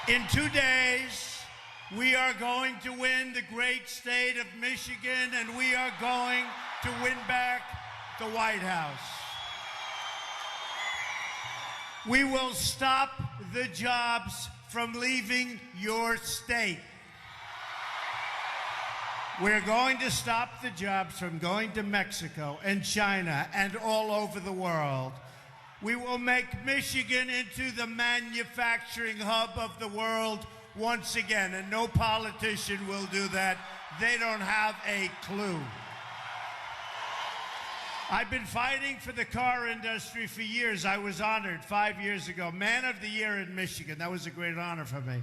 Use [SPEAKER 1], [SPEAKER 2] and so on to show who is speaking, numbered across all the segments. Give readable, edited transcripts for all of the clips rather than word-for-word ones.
[SPEAKER 1] In 2 days, we are going to win the great state of Michigan, and we are going to win back the White House. We will stop the jobs from leaving your state. We're going to stop the jobs from going to Mexico and China and all over the world. We will make Michigan into the manufacturing hub of the world once again, and no politician will do that. They don't have a clue. I've been fighting for the car industry for years. I was honored 5 years ago, Man of the Year in Michigan. That was a great honor for me.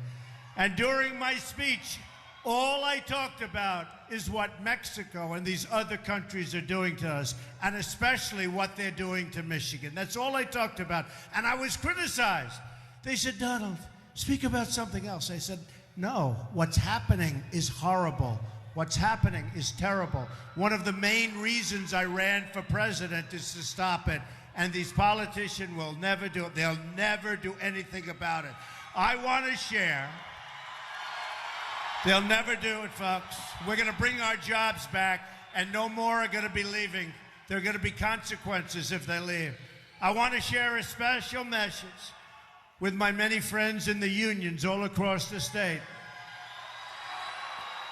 [SPEAKER 1] And during my speech, all I talked about is what Mexico and these other countries are doing to us, and especially what they're doing to Michigan. That's all I talked about. And I was criticized. They said, Donald, speak about something else. I said, no, what's happening is horrible. What's happening is terrible. One of the main reasons I ran for president is to stop it. And these politicians will never do it. They'll never do anything about it. I want to share. They'll never do it, folks. We're going to bring our jobs back, and no more are going to be leaving. There are going to be consequences if they leave. I want to share a special message with my many friends in the unions all across the state.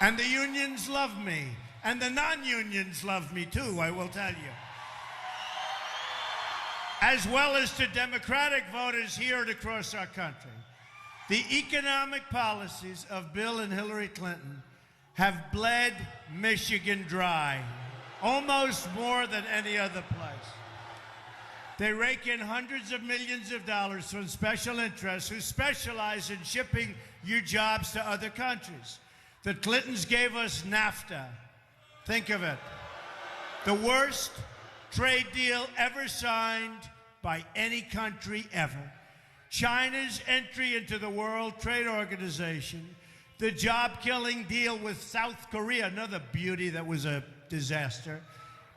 [SPEAKER 1] And the unions love me, and the non-unions love me too, I will tell you. As well as to Democratic voters here and across our country. The economic policies of Bill and Hillary Clinton have bled Michigan dry, almost more than any other place. They rake in hundreds of millions of dollars from special interests who specialize in shipping your jobs to other countries. The Clintons gave us NAFTA. Think of it. The worst trade deal ever signed by any country ever. China's entry into the World Trade Organization, the job-killing deal with South Korea, another beauty that was a disaster,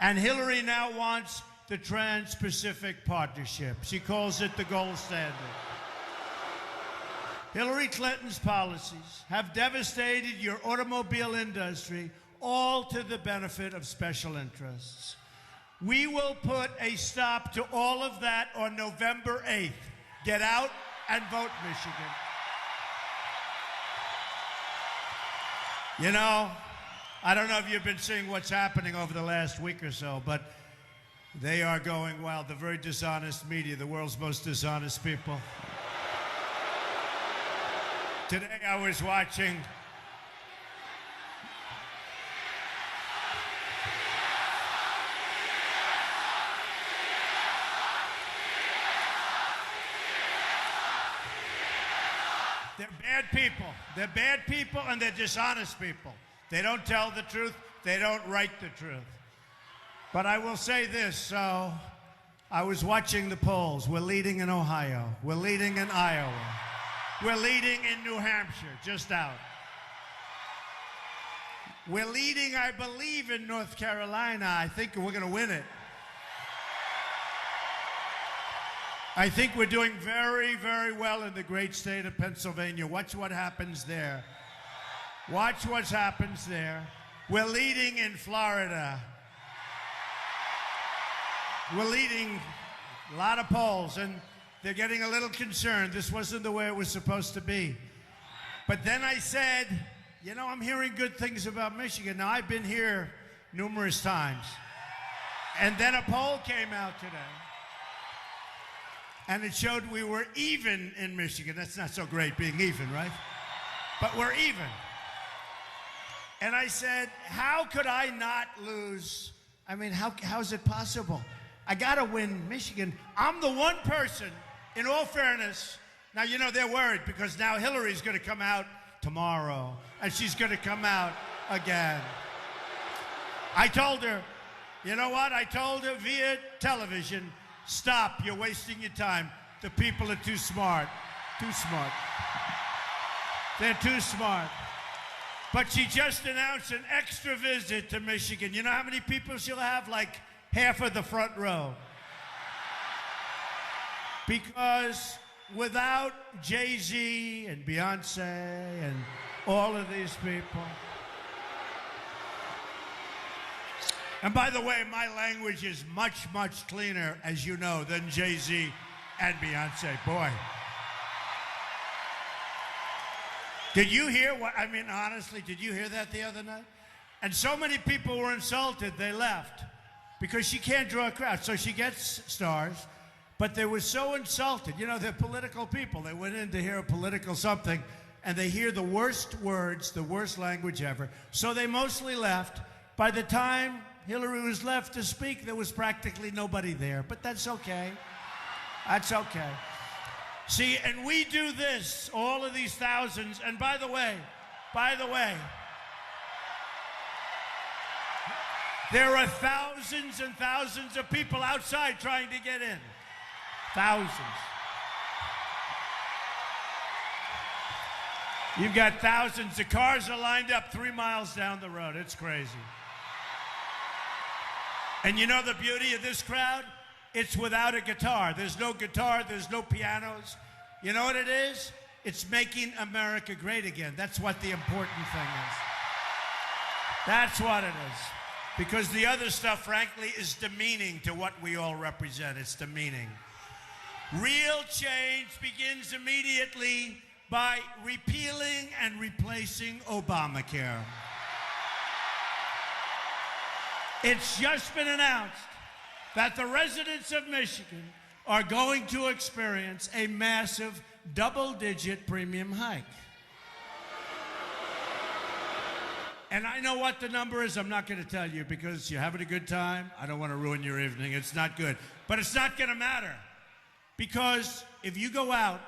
[SPEAKER 1] and Hillary now wants the Trans-Pacific Partnership. She calls it the gold standard. Hillary Clinton's policies have devastated your automobile industry, all to the benefit of special interests. We will put a stop to all of that on November 8th. Get out and vote, Michigan. You know, I don't know if you've been seeing what's happening over the last week or so, but they are going wild. The very dishonest media, the world's most dishonest people. Today I was watching They're bad people. They're bad people, and they're dishonest people. They don't tell the truth. They don't write the truth. But I will say this. So I was watching the polls. We're leading in Ohio. We're leading in Iowa. We're leading in New Hampshire, just out. We're leading, I believe, in North Carolina. I think we're going to win it. I think we're doing very, very well in the great state of Pennsylvania. Watch what happens there. Watch what happens there. We're leading in Florida. We're leading a lot of polls, and they're getting a little concerned. This wasn't the way it was supposed to be. But then I said, you know, I'm hearing good things about Michigan. Now, I've been here numerous times. And then a poll came out today. And it showed we were even in Michigan. That's not so great being even, right? But we're even. And I said, how could I not lose? I mean, how is it possible? I got to win Michigan. I'm the one person, in all fairness. Now, you know, they're worried because now Hillary's going to come out tomorrow, and she's going to come out again. I told her, you know what? I told her via television, stop, you're wasting your time. The people are too smart. Too smart. They're too smart. But she just announced an extra visit to Michigan. You know how many people she'll have? Like half of the front row. Because without Jay-Z and Beyonce and all of these people. And by the way, my language is much, much cleaner, as you know, than Jay-Z and Beyonce. Boy. Did you hear what, I mean, honestly, did you hear that the other night? And so many people were insulted, they left. Because she can't draw a crowd. So she gets stars, but they were so insulted. You know, they're political people. They went in to hear a political something, and they hear the worst words, the worst language ever. So they mostly left. By the time Hillary was left to speak, there was practically nobody there. But that's okay. That's okay. See, and we do this, all of these thousands. And by the way, there are thousands and thousands of people outside trying to get in. Thousands. You've got thousands. The cars are lined up 3 miles down the road. It's crazy. And you know the beauty of this crowd? It's without a guitar. There's no guitar. There's no pianos. You know what it is? It's making America great again. That's what the important thing is. That's what it is. Because the other stuff, frankly, is demeaning to what we all represent. It's demeaning. Real change begins immediately by repealing and replacing Obamacare. It's just been announced that the residents of Michigan are going to experience a massive double-digit premium hike. And I know what the number is. I'm not going to tell you because you're having a good time. I don't want to ruin your evening. It's not good. But it's not going to matter. Because if you go out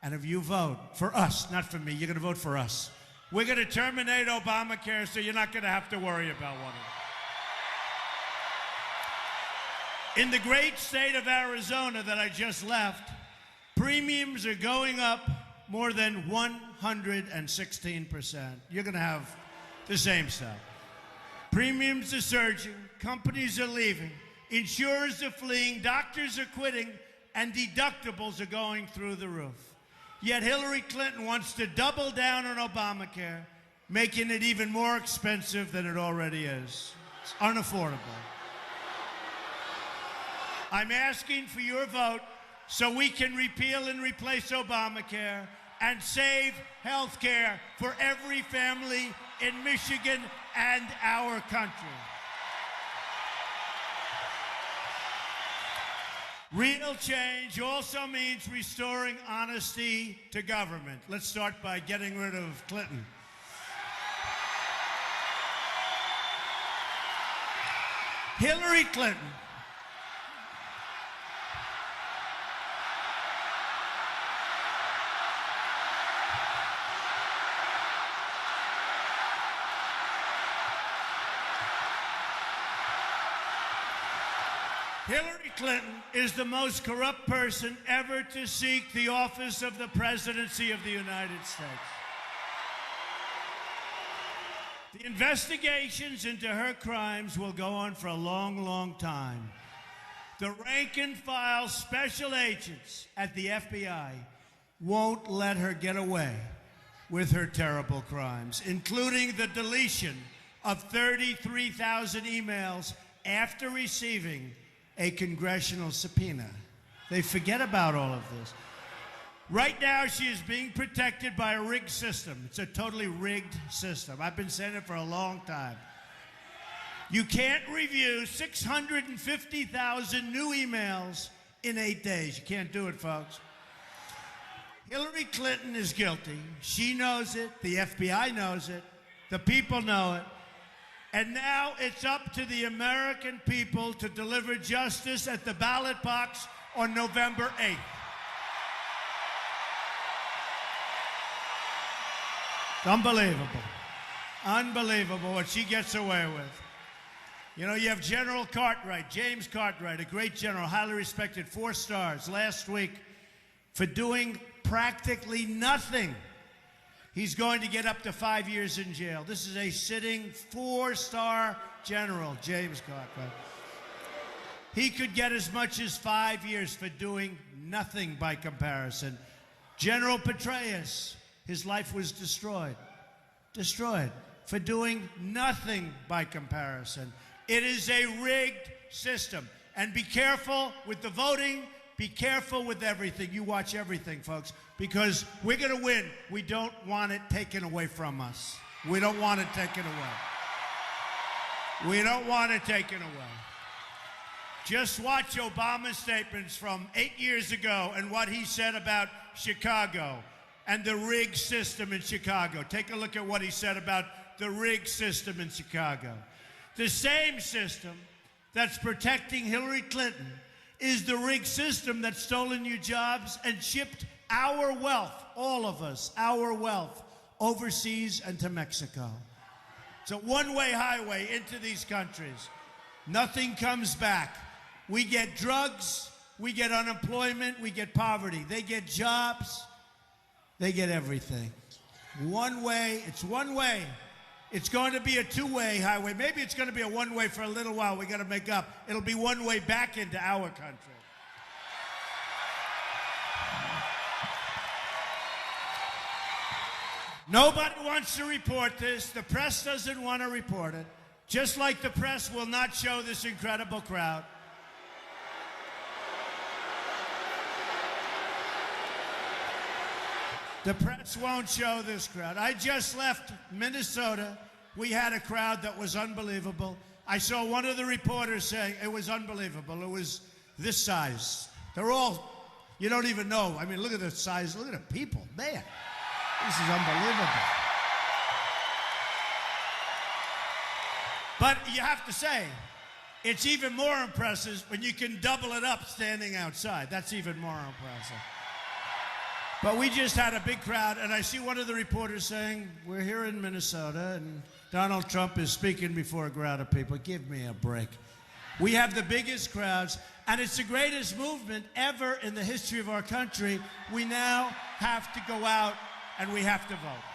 [SPEAKER 1] and if you vote for us, not for me, you're going to vote for us. We're going to terminate Obamacare, so you're not going to have to worry about one of them. In the great state of Arizona that I just left, premiums are going up more than 116%. You're going to have the same stuff. Premiums are surging, companies are leaving, insurers are fleeing, doctors are quitting, and deductibles are going through the roof. Yet Hillary Clinton wants to double down on Obamacare, making it even more expensive than it already is. It's unaffordable. I'm asking for your vote so we can repeal and replace Obamacare and save health care for every family in Michigan and our country. Real change also means restoring honesty to government. Let's start by getting rid of Clinton. Hillary Clinton Hillary Clinton is the most corrupt person ever to seek the office of the presidency of the United States. The investigations into her crimes will go on for a long, long time. The rank-and-file special agents at the FBI won't let her get away with her terrible crimes, including the deletion of 33,000 emails after receiving a congressional subpoena. They forget about all of this. Right now, she is being protected by a rigged system. It's a totally rigged system. I've been saying it for a long time. You can't review 650,000 new emails in 8 days. You can't do it, folks. Hillary Clinton is guilty. She knows it. The FBI knows it. The people know it. And now it's up to the American people to deliver justice at the ballot box on November 8th. It's unbelievable. Unbelievable what she gets away with. You know, you have General Cartwright, James Cartwright, a great general, highly respected, 4 stars last week for doing practically nothing. He's going to get up to 5 years in jail. This is a sitting 4-star general, James Cartwright. he could get as much as 5 years for doing nothing by comparison. General Petraeus, his life was destroyed for doing nothing by comparison. It is a rigged system. And be careful with the voting. Be careful with everything. You watch everything, folks, because we're going to win. We don't want it taken away from us. We don't want it taken away. We don't want it taken away. Just watch Obama's statements from 8 years ago and what he said about Chicago and the rigged system in Chicago. Take a look at what he said about the rigged system in Chicago. The same system that's protecting Hillary Clinton is the rigged system that's stolen your jobs and shipped our wealth, all of us, our wealth, overseas and to Mexico. It's a one-way highway into these countries. Nothing comes back. We get drugs, we get unemployment, we get poverty. They get jobs, they get everything. One way, it's one way. It's going to be a two-way highway. Maybe it's going to be a one-way for a little while. We got to make up. It'll be one way back into our country. Nobody wants to report this. The press doesn't want to report it. Just like the press will not show this incredible crowd. The press won't show this crowd. I just left Minnesota. We had a crowd that was unbelievable. I saw one of the reporters saying it was unbelievable. It was this size. They're all, you don't even know. I mean, look at the size. Look at the people. Man, this is unbelievable. But you have to say, it's even more impressive when you can double it up standing outside. That's even more impressive. But we just had a big crowd, and I see one of the reporters saying, we're here in Minnesota, and Donald Trump is speaking before a crowd of people. Give me a break. We have the biggest crowds, and it's the greatest movement ever in the history of our country. We now have to go out, and we have to vote.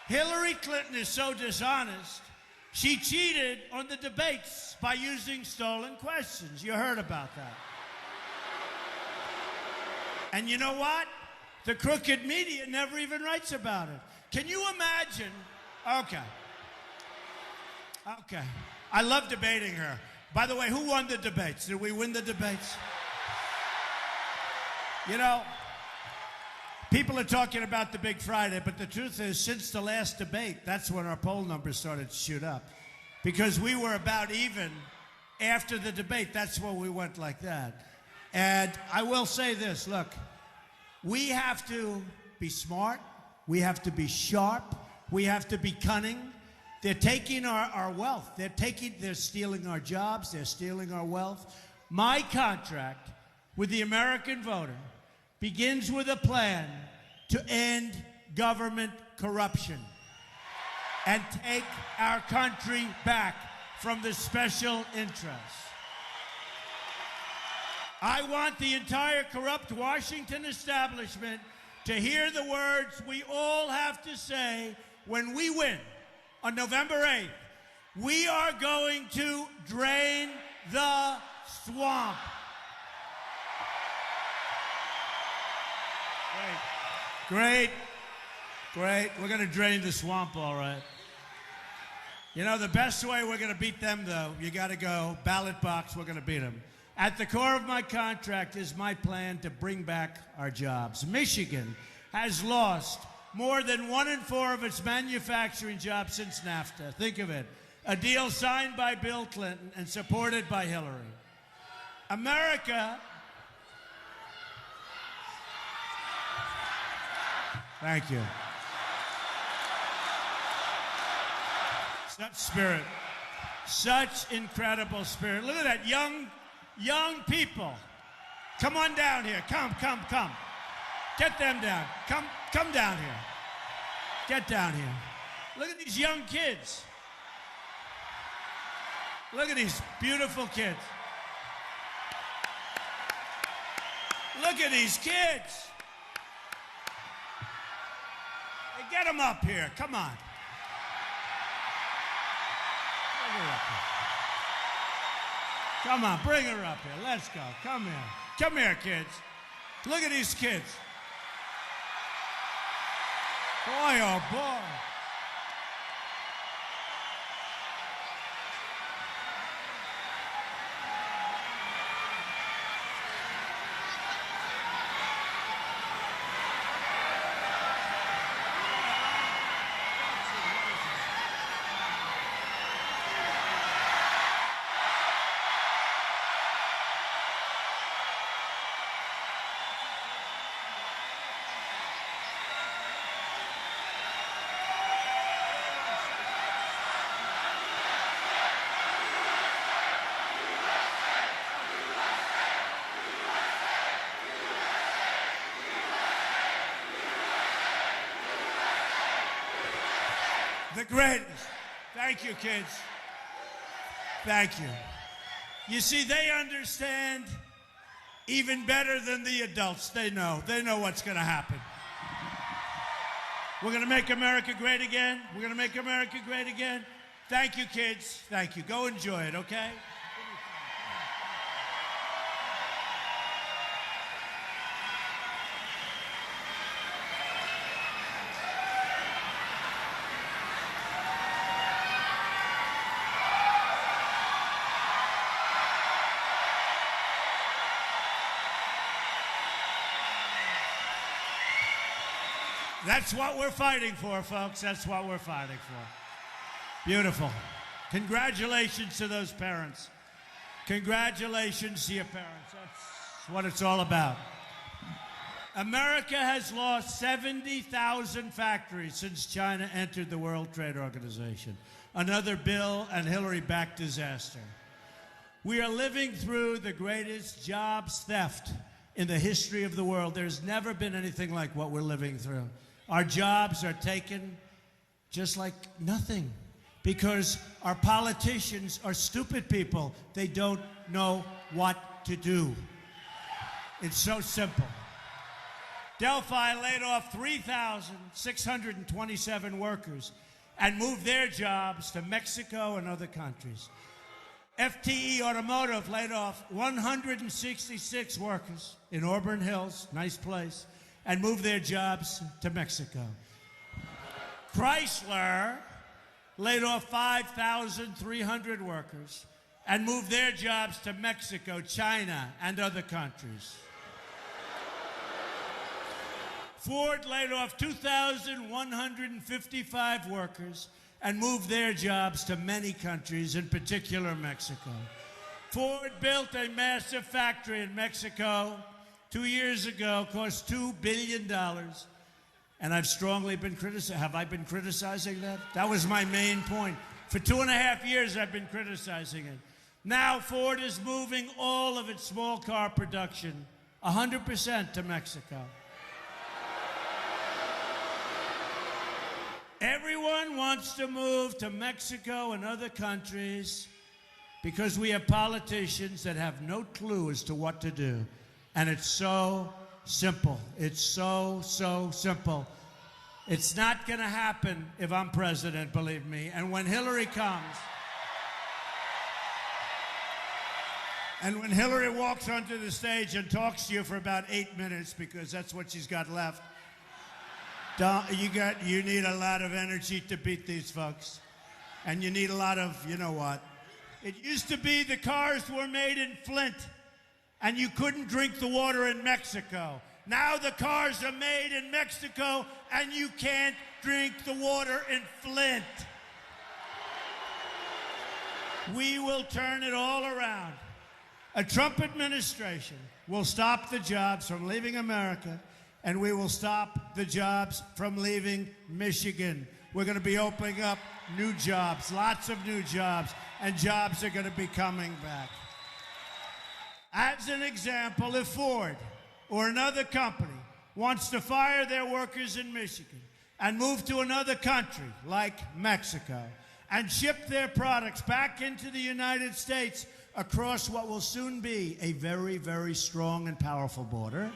[SPEAKER 1] Hillary Clinton is so dishonest, she cheated on the debates by using stolen questions. You heard about that. And you know what? The crooked media never even writes about it. Can you imagine? Okay. I love debating her. By the way, who won the debates? Did we win the debates? You know, people are talking about the Big Friday, but the truth is, since the last debate, that's when our poll numbers started to shoot up. Because we were about even after the debate. That's when we went like that. And I will say this, look, we have to be smart, we have to be sharp, we have to be cunning. They're taking our wealth, they're stealing our jobs, they're stealing our wealth. My contract with the American voter begins with a plan to end government corruption and take our country back from the special interests. I want the entire corrupt Washington establishment to hear the words we all have to say when we win on November 8th. We are going to drain the swamp. Great. We're going to drain the swamp, all right. You know, the best way we're going to beat them, though, you got to go ballot box, we're going to beat them. At the core of my contract is my plan to bring back our jobs. Michigan has lost more than 1 in 4 of its manufacturing jobs since NAFTA. Think of it. A deal signed by Bill Clinton and supported by Hillary. America. Thank you. Such spirit. Such incredible spirit. Look at that young people. Come on down here. Come. Get them down. Come down here. Get down here. Look at these young kids. Look at these beautiful kids. Look at these kids. Hey, get them up here. Come on. Come on, bring her up here. Let's go. Come here. Come here, kids. Look at these kids. Boy, oh boy. The greatest. Thank you, kids. Thank you. You see, they understand even better than the adults. They know. They know what's going to happen. We're going to make America great again. We're going to make America great again. Thank you, kids. Thank you. Go enjoy it, okay? That's what we're fighting for, folks. That's what we're fighting for. Beautiful. Congratulations to those parents. Congratulations to your parents. That's what it's all about. America has lost 70,000 factories since China entered the World Trade Organization. Another Bill and Hillary-backed disaster. We are living through the greatest jobs theft in the history of the world. There's never been anything like what we're living through. Our jobs are taken just like nothing because our politicians are stupid people. They don't know what to do. It's so simple. Delphi laid off 3,627 workers and moved their jobs to Mexico and other countries. FTE Automotive laid off 166 workers in Auburn Hills, nice place, and moved their jobs to Mexico. Chrysler laid off 5,300 workers and moved their jobs to Mexico, China, and other countries. Ford laid off 2,155 workers and moved their jobs to many countries, in particular Mexico. Ford built a massive factory in Mexico 2 years ago, cost $2 billion. And I've strongly been criticizing. Have I been criticizing that? That was my main point. For 2.5 years, I've been criticizing it. Now Ford is moving all of its small car production, 100% to Mexico. Everyone wants to move to Mexico and other countries because we have politicians that have no clue as to what to do. And it's so simple. It's so simple. It's not going to happen if I'm president, believe me. And when Hillary comes, and when Hillary walks onto the stage and talks to you for about 8 minutes, because that's what she's got left, you need a lot of energy to beat these folks. And you need a lot of, you know what? It used to be the cars were made in Flint, and you couldn't drink the water in Mexico. Now the cars are made in Mexico, and you can't drink the water in Flint. We will turn it all around. A Trump administration will stop the jobs from leaving America, and we will stop the jobs from leaving Michigan. We're going to be opening up new jobs, lots of new jobs, and jobs are going to be coming back. As an example, if Ford or another company wants to fire their workers in Michigan and move to another country like Mexico and ship their products back into the United States across what will soon be a very, very strong and powerful border,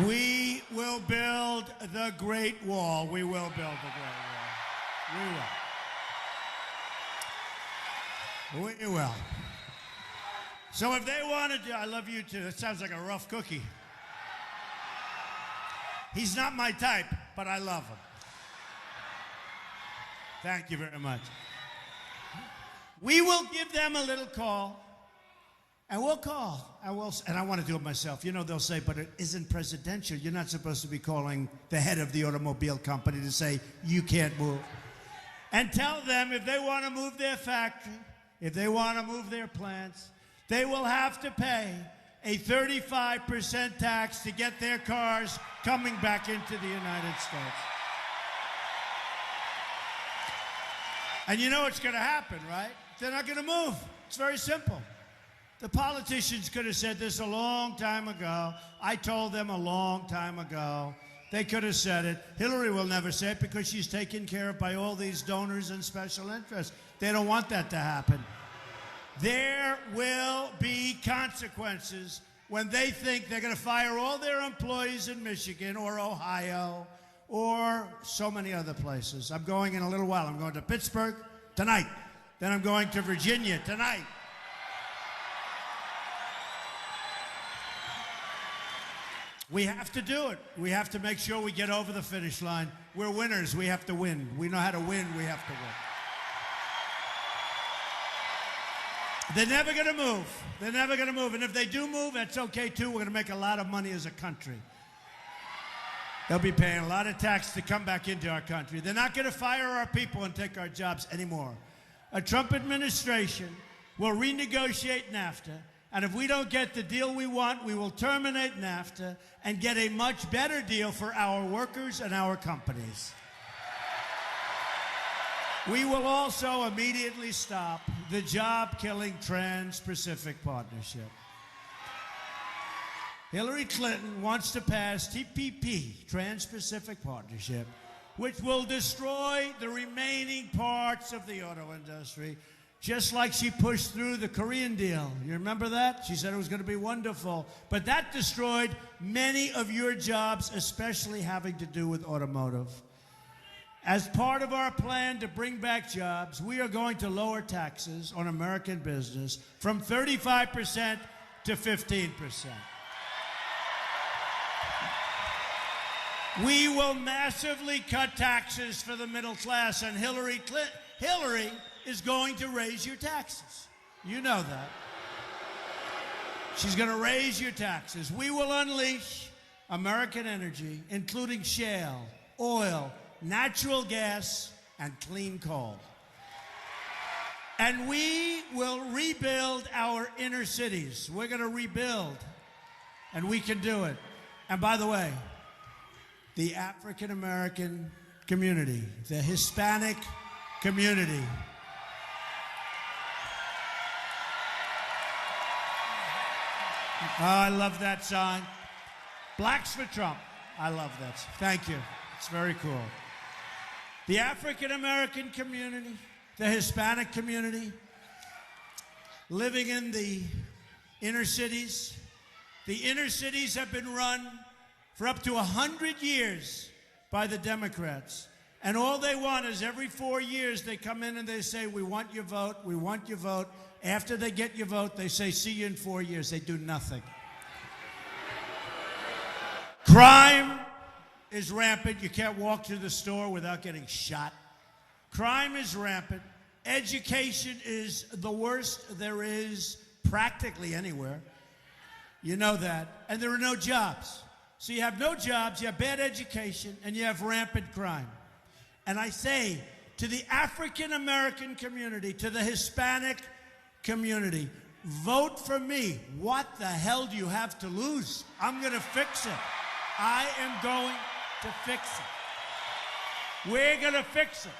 [SPEAKER 1] We will build the Great Wall. We will build the Great Wall. We will. We will. So if they want to do, I love you too. It sounds like a rough cookie. He's not my type, but I love him. Thank you very much. We will give them a little call, and we'll call, and I want to do it myself. You know, they'll say, but it isn't presidential. You're not supposed to be calling the head of the automobile company to say, you can't move. And tell them if they want to move their factory, if they want to move their plants, they will have to pay a 35% tax to get their cars coming back into the United States. And you know what's going to happen, right? They're not going to move. It's very simple. The politicians could have said this a long time ago. I told them a long time ago. They could have said it. Hillary will never say it because she's taken care of by all these donors and special interests. They don't want that to happen. There will be consequences when they think they're going to fire all their employees in Michigan or Ohio or so many other places. I'm going in a little while. I'm going to Pittsburgh tonight. Then I'm going to Virginia tonight. We have to do it. We have to make sure we get over the finish line. We're winners. We have to win. We know how to win. We have to win. They're never going to move. They're never going to move. And if they do move, that's okay, too. We're going to make a lot of money as a country. They'll be paying a lot of tax to come back into our country. They're not going to fire our people and take our jobs anymore. A Trump administration will renegotiate NAFTA, and if we don't get the deal we want, we will terminate NAFTA and get a much better deal for our workers and our companies. We will also immediately stop the job-killing Trans-Pacific Partnership. Hillary Clinton wants to pass TPP, Trans-Pacific Partnership, which will destroy the remaining parts of the auto industry, just like she pushed through the Korean deal. You remember that? She said it was going to be wonderful. But that destroyed many of your jobs, especially having to do with automotive. As part of our plan to bring back jobs, we are going to lower taxes on American business from 35% to 15%. We will massively cut taxes for the middle class, and Hillary is going to raise your taxes. You know that. She's going to raise your taxes. We will unleash American energy, including shale, oil, natural gas, and clean coal. And we will rebuild our inner cities. We're going to rebuild, and we can do it. And by the way, the African American community, the Hispanic community, oh, I love that sign. Blacks for Trump. I love that. Thank you. It's very cool. The African American community, the Hispanic community, living in the inner cities. The inner cities have been run for up to 100 years by the Democrats. And all they want is every 4 years they come in and they say, we want your vote, we want your vote. After they get your vote, they say, see you in 4 years. They do nothing. Crime is rampant. You can't walk to the store without getting shot. Crime is rampant. Education is the worst there is practically anywhere. You know that. And there are no jobs. So you have no jobs, you have bad education, and you have rampant crime. And I say to the African American community, to the Hispanic community, vote for me. What the hell do you have to lose? I'm going to fix it. I am going to fix it. We're going to fix it.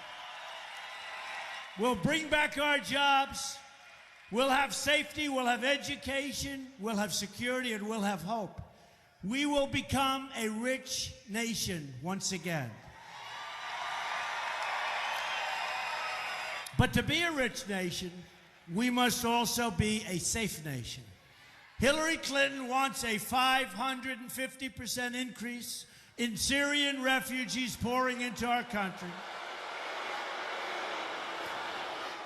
[SPEAKER 1] We'll bring back our jobs. We'll have safety. We'll have education. We'll have security, and we'll have hope. We will become a rich nation once again. But to be a rich nation, we must also be a safe nation. Hillary Clinton wants a 550% increase in Syrian refugees pouring into our country,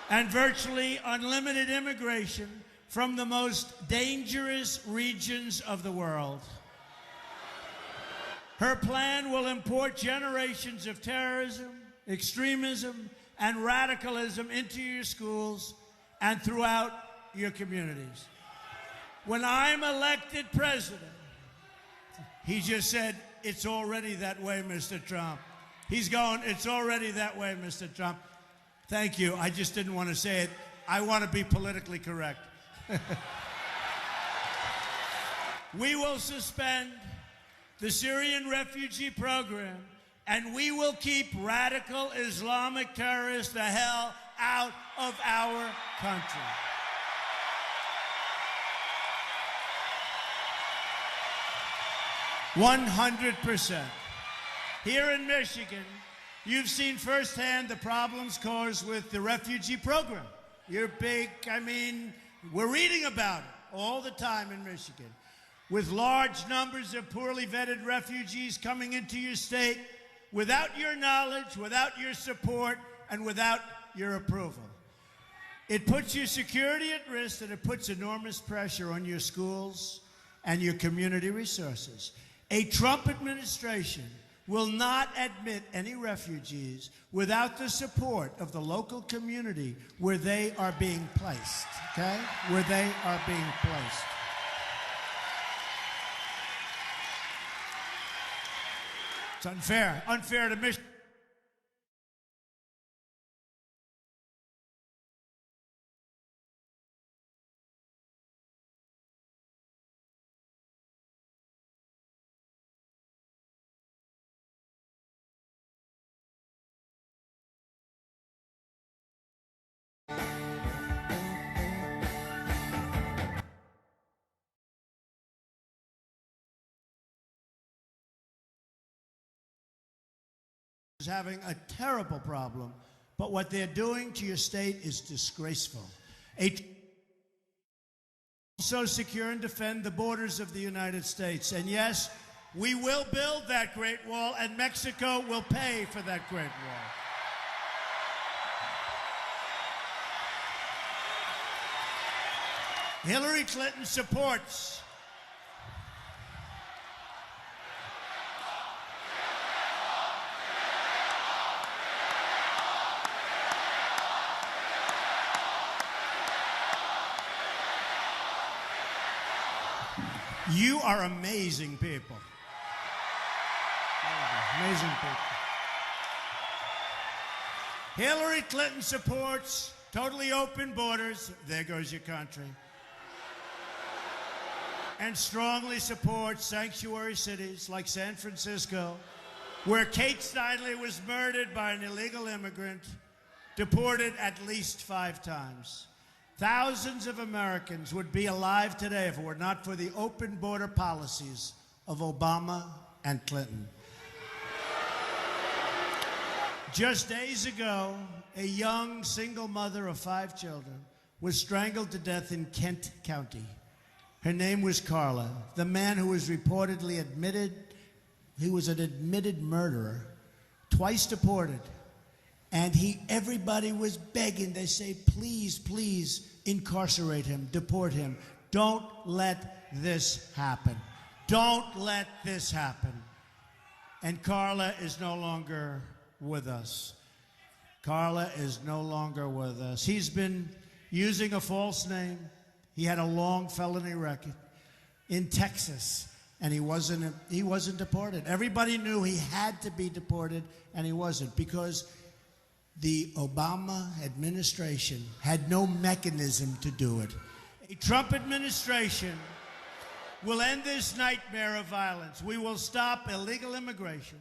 [SPEAKER 1] and virtually unlimited immigration from the most dangerous regions of the world. Her plan will import generations of terrorism, extremism, and radicalism into your schools and throughout your communities. When I'm elected president, he just said, "It's already that way, Mr. Trump." He's going, "It's already that way, Mr. Trump." Thank you. I just didn't want to say it. I want to be politically correct. We will suspend the Syrian refugee program, and we will keep radical Islamic terrorists the hell out of our country. 100%. Here in Michigan, you've seen firsthand the problems caused with the refugee program. We're reading about it all the time in Michigan. With large numbers of poorly vetted refugees coming into your state without your knowledge, without your support, and without your approval. It puts your security at risk, and it puts enormous pressure on your schools and your community resources. A Trump administration will not admit any refugees without the support of the local community where they are being placed, okay? Where they are being placed. It's unfair. Unfair to Michigan. Is having a terrible problem, but what they're doing to your state is disgraceful. Also secure and defend the borders of the United States. And yes, we will build that Great Wall, and Mexico will pay for that Great Wall. Hillary Clinton supports You are amazing people. Amazing people. Hillary Clinton supports totally open borders. There goes your country. And strongly supports sanctuary cities like San Francisco, where Kate Steinle was murdered by an illegal immigrant, deported at least 5 times. Thousands of Americans would be alive today if it were not for the open border policies of Obama and Clinton. Just days ago, a young single mother of 5 children was strangled to death in Kent County. Her name was Carla. The man who was reportedly admitted, he was an admitted murderer, twice deported. And everybody was begging. They say, please, please incarcerate him, deport him. Don't let this happen. Don't let this happen. And Carla is no longer with us. Carla is no longer with us. He's been using a false name. He had a long felony record in Texas, and he wasn't deported. Everybody knew he had to be deported, and he wasn't, because the Obama administration had no mechanism to do it. A Trump administration will end this nightmare of violence. We will stop illegal immigration,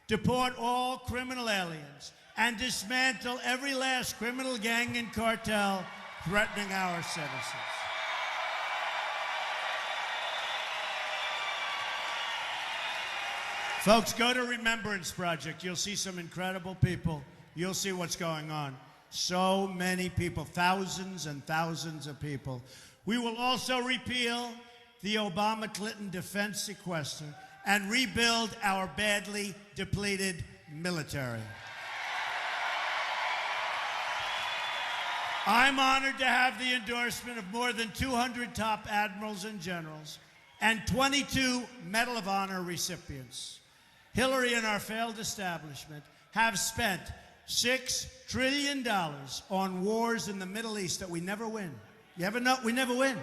[SPEAKER 1] deport all criminal aliens, and dismantle every last criminal gang and cartel threatening our citizens. Folks, go to Remembrance Project. You'll see some incredible people. You'll see what's going on. So many people, thousands and thousands of people. We will also repeal the Obama-Clinton defense sequester and rebuild our badly depleted military. I'm honored to have the endorsement of more than 200 top admirals and generals and 22 Medal of Honor recipients. Hillary and our failed establishment have spent $6 trillion on wars in the Middle East that we never win. You ever know? We never win.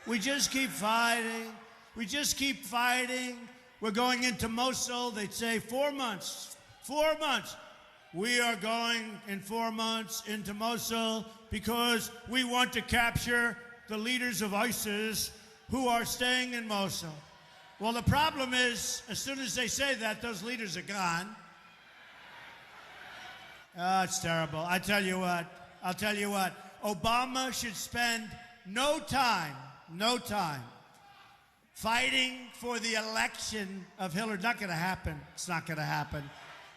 [SPEAKER 1] We just keep fighting. We just keep fighting. We're going into Mosul. They'd say 4 months. 4 months. We are going in 4 months into Mosul because we want to capture the leaders of ISIS who are staying in Mosul. Well, the problem is, as soon as they say that, those leaders are gone. Oh, it's terrible. I'll tell you what. Obama should spend no time fighting for the election of Hillary. Not going to happen. It's not going to happen.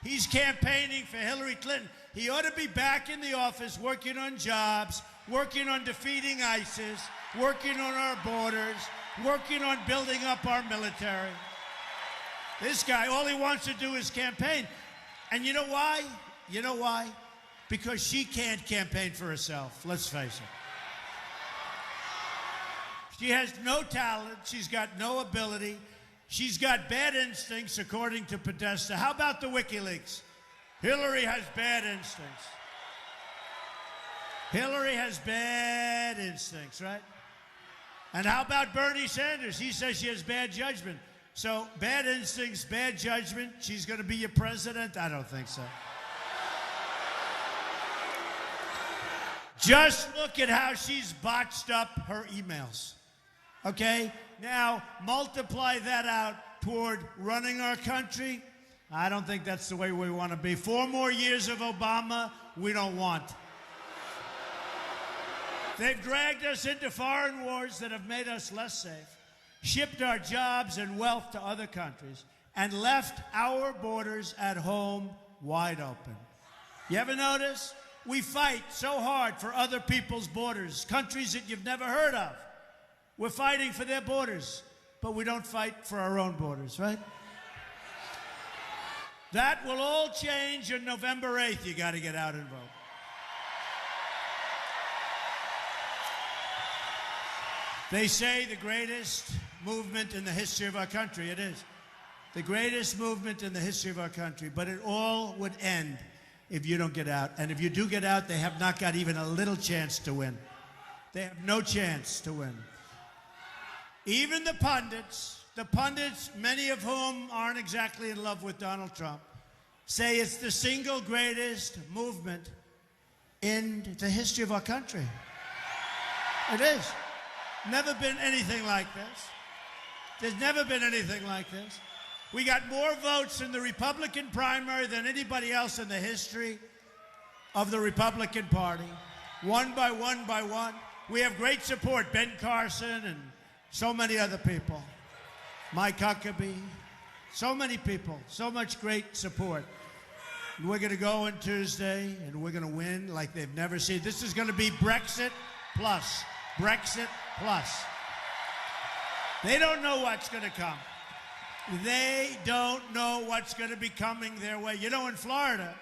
[SPEAKER 1] He's campaigning for Hillary Clinton. He ought to be back in the office working on jobs, working on defeating ISIS, working on our borders, working on building up our military. This guy, all he wants to do is campaign. And you know why? You know why? Because she can't campaign for herself, let's face it. She has no talent. She's got no ability. She's got bad instincts, according to Podesta. How about the WikiLeaks? Hillary has bad instincts. Hillary has bad instincts, right? And how about Bernie Sanders? He says she has bad judgment. So bad instincts, bad judgment. She's going to be your president? I don't think so. Just look at how she's botched up her emails. Okay? Now, multiply that out toward running our country. I don't think that's the way we want to be. 4 more years of Obama, we don't want. They've dragged us into foreign wars that have made us less safe, shipped our jobs and wealth to other countries, and left our borders at home wide open. You ever notice? We fight so hard for other people's borders, countries that you've never heard of. We're fighting for their borders, but we don't fight for our own borders, right? That will all change on November 8th. You got to get out and vote. They say the greatest movement in the history of our country. It is. The greatest movement in the history of our country. But it all would end if you don't get out. And if you do get out, they have not got even a little chance to win. They have no chance to win. Even the pundits, many of whom aren't exactly in love with Donald Trump, say it's the single greatest movement in the history of our country. It is. Never been anything like this. There's never been anything like this. We got more votes in the Republican primary than anybody else in the history of the Republican Party. One by one by one. We have great support. Ben Carson and so many other people. Mike Huckabee. So many people. So much great support. And we're going to go on Tuesday, and we're going to win like they've never seen. This is going to be Brexit plus. Brexit plus. They don't know what's going to come. They don't know what's going to be coming their way. You know, in Florida,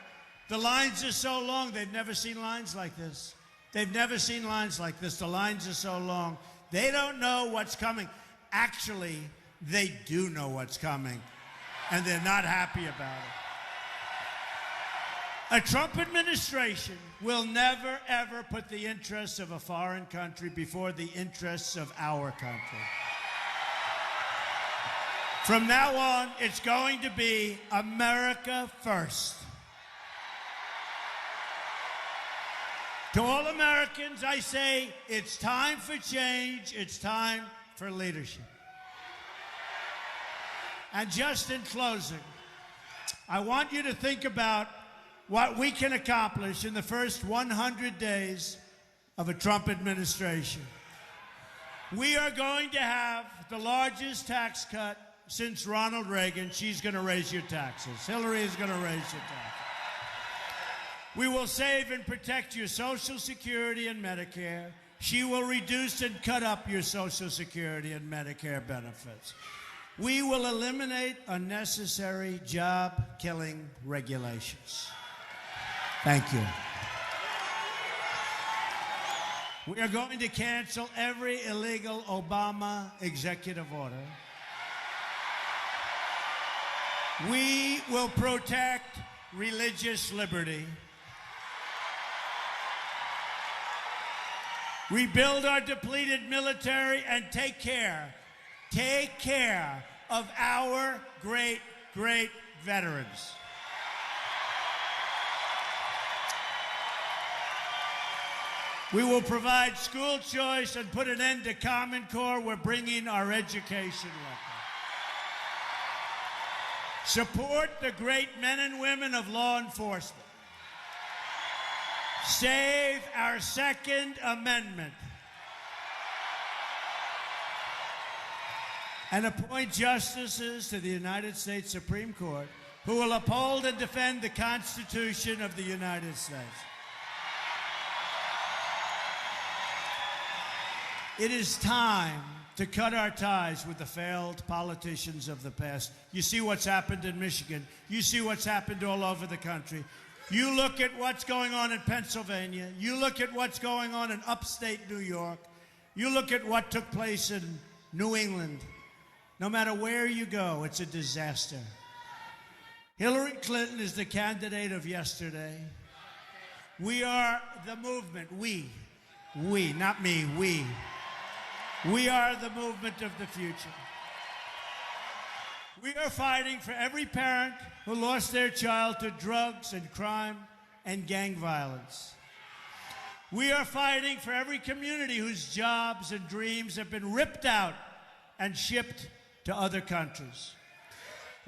[SPEAKER 1] the lines are so long, they've never seen lines like this. They've never seen lines like this. The lines are so long. They don't know what's coming. Actually, they do know what's coming, and they're not happy about it. A Trump administration will never, ever put the interests of a foreign country before the interests of our country. From now on, it's going to be America first. To all Americans, I say, it's time for change. It's time for leadership. And just in closing, I want you to think about what we can accomplish in the first 100 days of a Trump administration. We are going to have the largest tax cut since Ronald Reagan. She's going to raise your taxes. Hillary is going to raise your taxes. We will save and protect your Social Security and Medicare. She will reduce and cut up your Social Security and Medicare benefits. We will eliminate unnecessary job-killing regulations. Thank you. We are going to cancel every illegal Obama executive order. We will protect religious liberty. Rebuild our depleted military and take care of our great veterans. We will provide school choice and put an end to Common Core. We're bringing our education record. Support the great men and women of law enforcement. Save our Second Amendment. And appoint justices to the United States Supreme Court who will uphold and defend the Constitution of the United States. It is time to cut our ties with the failed politicians of the past. You see what's happened in Michigan. You see what's happened all over the country. You look at what's going on in Pennsylvania. You look at what's going on in upstate New York. You look at what took place in New England. No matter where you go, it's a disaster. Hillary Clinton is the candidate of yesterday. We are the movement. We, not me, we. We are the movement of the future. We are fighting for every parent who lost their child to drugs and crime and gang violence. We are fighting for every community whose jobs and dreams have been ripped out and shipped to other countries.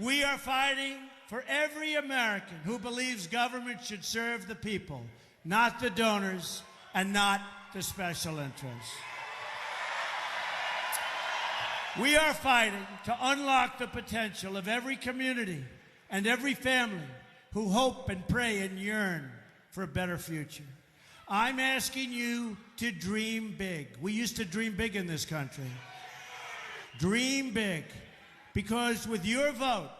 [SPEAKER 1] We are fighting for every American who believes government should serve the people, not the donors and not the special interests. We are fighting to unlock the potential of every community and every family who hope and pray and yearn for a better future. I'm asking you to dream big. We used to dream big in this country. Dream big, because with your vote,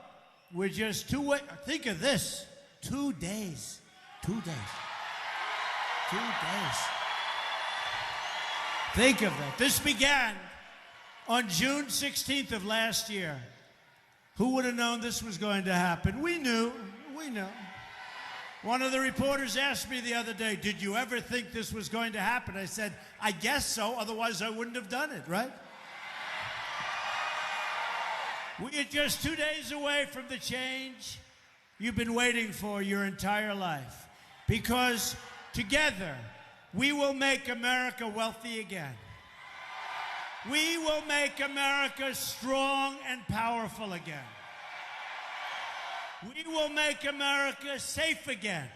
[SPEAKER 1] we're just think of this, 2 days. 2 days. 2 days. Think of that. This began on June 16th of last year. Who would have known this was going to happen? We knew. One of the reporters asked me the other day, did you ever think this was going to happen? I said, I guess so, otherwise I wouldn't have done it, right? We are just 2 days away from the change you've been waiting for your entire life. Because together, we will make America wealthy again. We will make America strong and powerful again. We will make America safe again.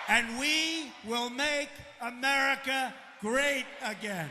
[SPEAKER 1] And we will make America great again.